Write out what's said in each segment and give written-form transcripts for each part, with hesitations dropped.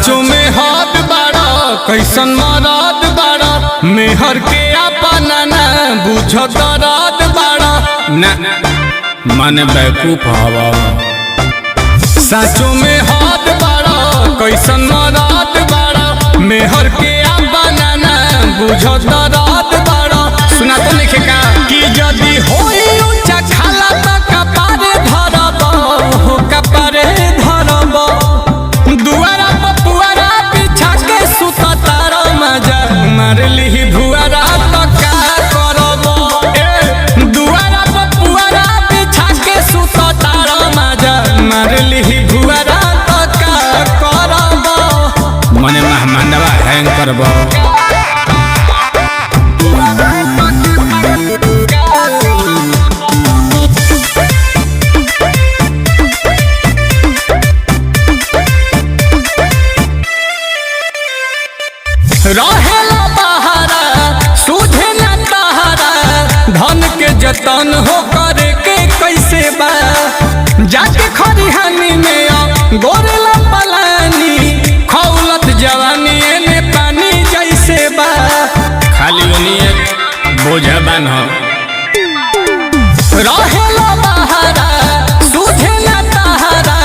साचो में हाथ बाड़ा कैसन मराद बाड़ा मेहर के अपना ना बुझ दराद बाड़ा ना मन बेवकूफ हवा साचो में हाथ बाड़ा कैसन मराद बाड़ा मेहर के अपना ना बुझ दराद बाड़ा सुना तो लिखे का कि यदि होई ऊंचा खाला त कपारे धरब हो कपारे धरब दुआरा पपुआरा बिछा के सुत तार मजा मार ली भुआरा त का करब दुआरा पपुआरा बिछा के सुत तार मजा मार ली भुआरा त का करब मने मेहमानवा हैंग करब रहेला बहारा सूझे न तहारा धन के जतन हो करे के कैसे बा जाके खरिहानी में गोरेला पलानी खौलत जवानी ने पानी जैसे बा खाली उन्हीं बोझा बन हो रहेला बहारा सूझे न तहारा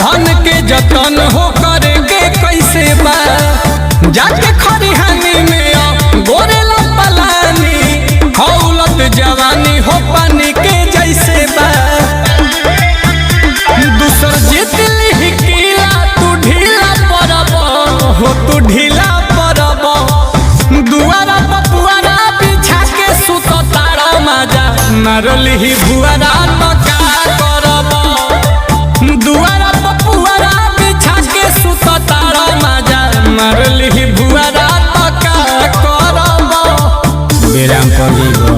धन के जतन हो करे के कैसे बा जाके खरिहानी में गोरेला पलानी खौलत जवानी हो पानी के जैसे बा दूसर जीत ली किला तू ढीला पड़ब हो तू ढीला पड़ब दुआरा पपुआरा बिछा के सुत तारा मजा मारली भुआरा त का करब दुआरा पपुआरा बिछा के सुत तारा मजा मारली भुआरा त का करब बेराम पड़ीगो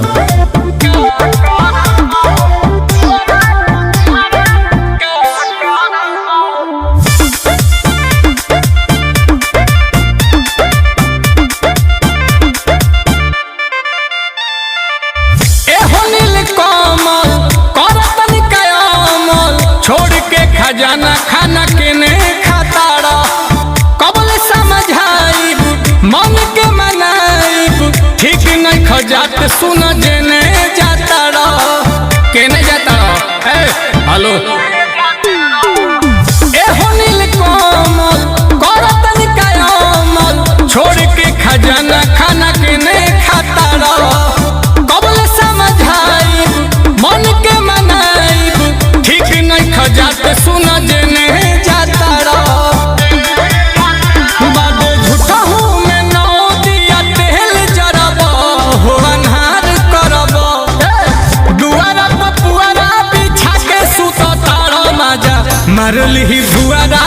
छोड़ के खजाना खाना के ने खाताड़ा कबल समझाइब मन के मनाइब ठीक नहीं खजात सुन जेने जाताड़ा केने जाताड़ा हेलो एहो नील कोमल करतन कयामल छोड़ के खजाना खाना के ने खाताड़ा कबल समझाइब मन के मनाइब ठीक नहीं खजात सुन जेने जाताड़ा बाबे झूठा हूँ मैं नौ दिया तेल जरब हो अन्हार करब दुआरा पपुआरा बिछा के सुत तारा मजा मारली भुआरा